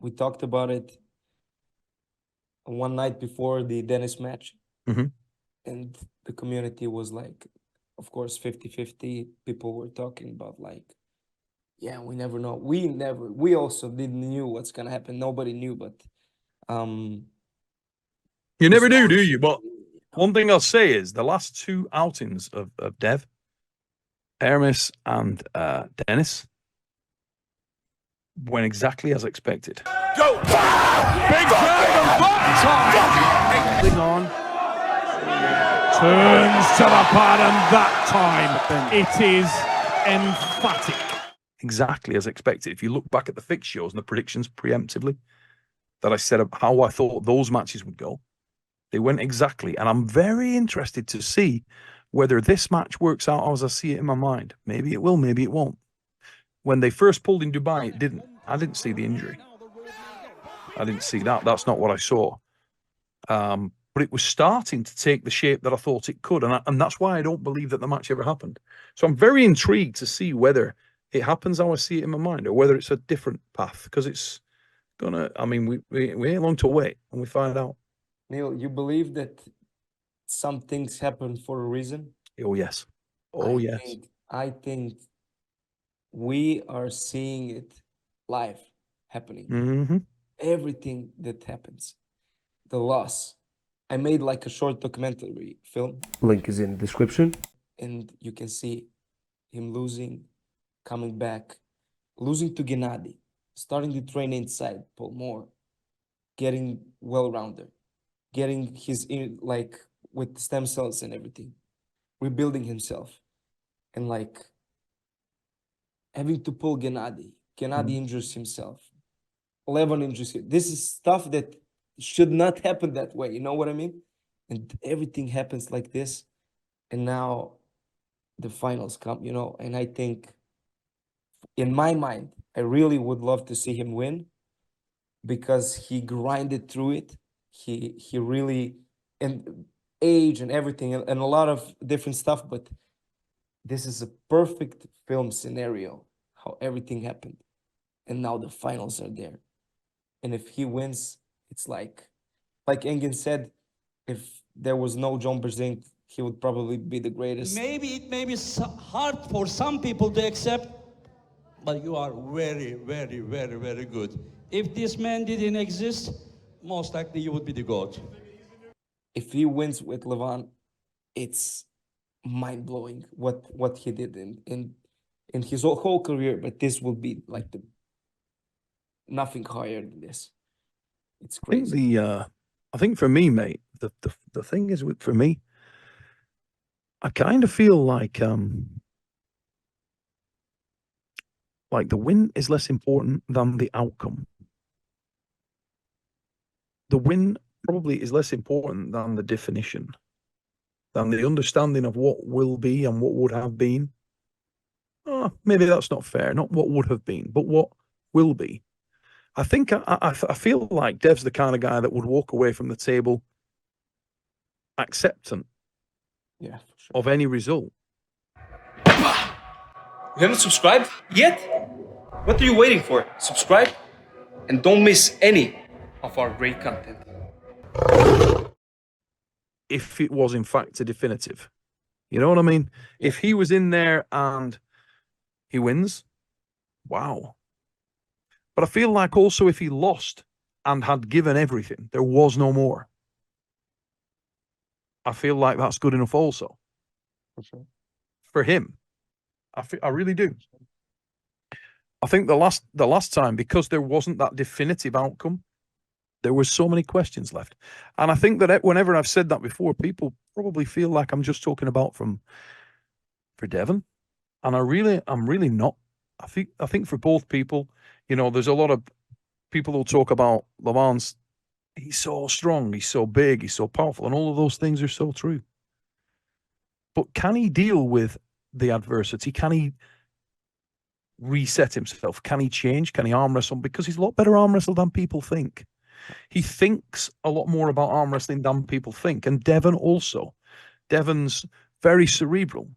we talked about it one night before the Dennis match. And the community was like, of course, 50-50. People were talking about like, yeah, we never know. We also didn't knew what's gonna happen. Nobody knew, but you never do you? But one thing I'll say is the last two outings of Dev, Hermes and Dennis, went exactly as expected. Go! Big dragon butt time! On. Turns to the pad, and that time it is emphatic. Exactly as expected. If you look back at the fix shows and the predictions preemptively that I said of how I thought those matches would go, they went exactly. And I'm very interested to see whether this match works out as I see it in my mind. Maybe it will, maybe it won't. When they first pulled in Dubai, it didn't. I didn't see the injury. I didn't see that. That's not what I saw. But it was starting to take the shape that I thought it could. And that's why I don't believe that the match ever happened. So I'm very intrigued to see whether it happens how I see it in my mind or whether it's a different path. Because it's going to, I mean, we ain't long to wait and we find out. Neil, you believe that some things happen for a reason? Oh, yes. Oh, yes. I think we are seeing it live happening. Everything that happens, the loss. I made like a short documentary film. Link is in the description. And you can see him losing, coming back, losing to Gennady, starting to train inside, pull more, getting well-rounded, getting his, like, with stem cells and everything, rebuilding himself, and like having to pull Gennady. Gennady injures himself. Levan injures him. This is stuff that should not happen that way. You know what I mean? And everything happens like this. And now the finals come, you know, and I think in my mind, I really would love to see him win because he grinded through it. He really, and age and everything and a lot of different stuff, but this is a perfect film scenario, how everything happened. And now the finals are there. And if he wins, it's like Engin said, if there was no John Brzenk, he would probably be the greatest. Maybe it may be hard for some people to accept, but you are very, very, very, very good. If this man didn't exist, most likely you would be the GOAT. If he wins with Levan, it's mind-blowing what he did in his whole career, but this will be like nothing higher than this. It's crazy. I think for me, mate, the thing is for me, I kind of feel like the win is less important than the outcome. The win probably is less important than the definition, than the understanding of what will be and what would have been. Oh, maybe that's not fair. Not what would have been, but what will be. I think I feel like Dev's the kind of guy that would walk away from the table acceptant for sure. of any result. You haven't subscribed yet? What are you waiting for? Subscribe and don't miss any of our great content. If it was in fact a definitive, you know what I mean? Yeah. If he was in there and he wins, wow. But I feel like also if he lost and had given everything, there was no more. I feel like that's good enough also. For sure. For him. I really do. I think the last time, because there wasn't that definitive outcome, there were so many questions left. And I think that whenever I've said that before, people probably feel like I'm just talking about for Devon. And I'm really not. I think for both people, you know, there's a lot of people who talk about Levan's, he's so strong, he's so big, he's so powerful, and all of those things are so true. But can he deal with the adversity? Can he reset himself? Can he change? Can he arm wrestle? Because he's a lot better arm wrestle than people think. He thinks a lot more about arm wrestling than people think. And Devon also. Devon's very cerebral.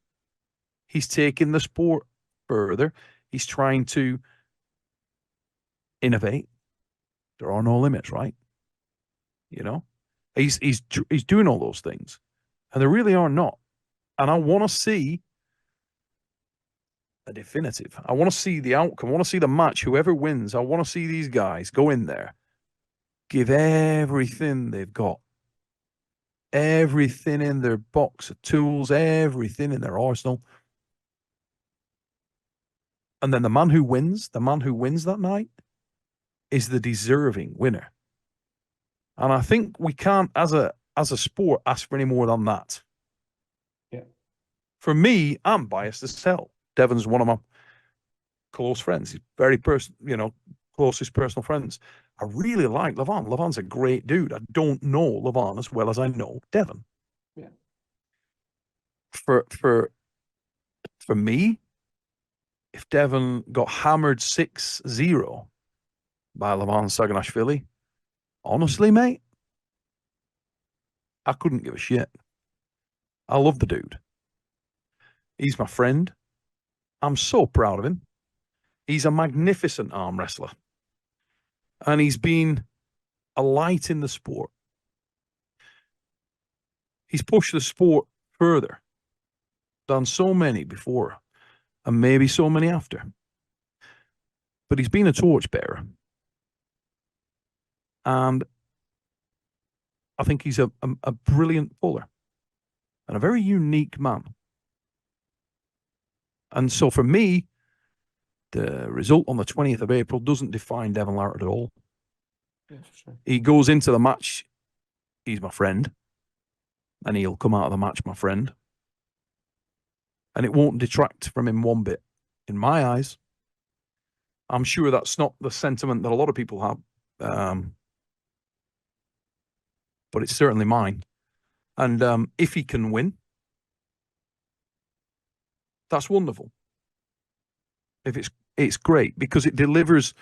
He's taking the sport further. He's trying to innovate. There are no limits, right? You know, he's doing all those things, and there really are not. And I want to see a definitive. I want to see the outcome. I want to see the match. Whoever wins, I want to see these guys go in there, give everything they've got, everything in their box of tools, everything in their arsenal. And then the man who wins that night is the deserving winner. And I think we can't, as a sport, ask for any more than that. Yeah. For me, I'm biased as hell. Devon's one of my close friends. He's very closest personal friends. I really like Levan. Levan's a great dude. I don't know Levan as well as I know Devon. Yeah. For me, if Devon got hammered 6-0 by Levan Saginashvili, honestly, mate, I couldn't give a shit. I love the dude. He's my friend. I'm so proud of him. He's a magnificent arm wrestler. And he's been a light in the sport. He's pushed the sport further than so many before, and maybe so many after. But he's been a torchbearer. And I think he's a brilliant puller and a very unique man. And so for me, the result on the 20th of April doesn't define Devon Larratt at all. Yeah, for sure. He goes into the match, he's my friend, and he'll come out of the match my friend. And it won't detract from him one bit. In my eyes, I'm sure that's not the sentiment that a lot of people have, but it's certainly mine. And if he can win, that's wonderful. If it's great, because it delivers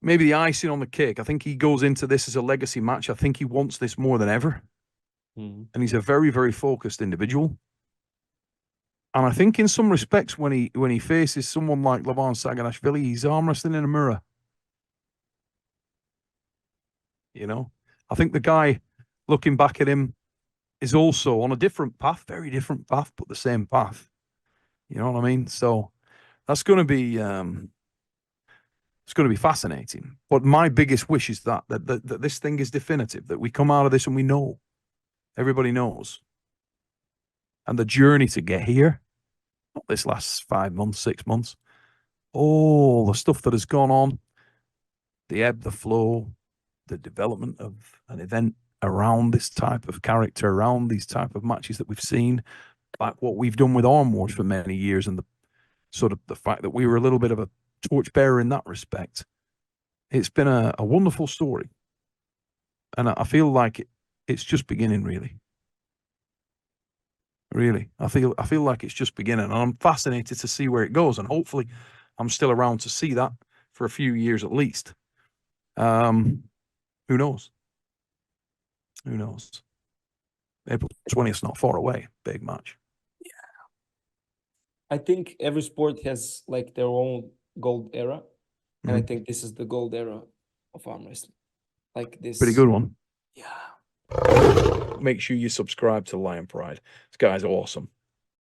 maybe the icing on the cake. I think he goes into this as a legacy match. I think he wants this more than ever. Mm-hmm. And he's a very, very focused individual. And I think in some respects, when he faces someone like Levan Saginashvili, he's arm wrestling in a mirror. You know, I think the guy looking back at him is also on a different path, very different path, but the same path. You know what I mean? So that's going to be it's going to be fascinating. But my biggest wish is that this thing is definitive, that we come out of this and we know, everybody knows. And the journey to get here, not this last 5 months, 6 months, all the stuff that has gone on, the ebb, the flow, the development of an event around this type of character, around these type of matches that we've seen, like what we've done with Arm Wars for many years, and the sort of the fact that we were a little bit of a torchbearer in that respect. It's been a wonderful story. And I feel like it's just beginning, really. Really. I feel like it's just beginning. And I'm fascinated to see where it goes. And hopefully I'm still around to see that for a few years at least. Who knows? Who knows? April 20th not far away. Big match. I think every sport has like their own gold era, and I Mhm. think this is the gold era of arm wrestling. Like this. Pretty good one. Yeah. Make sure you subscribe to Lion Pride. This guy's awesome.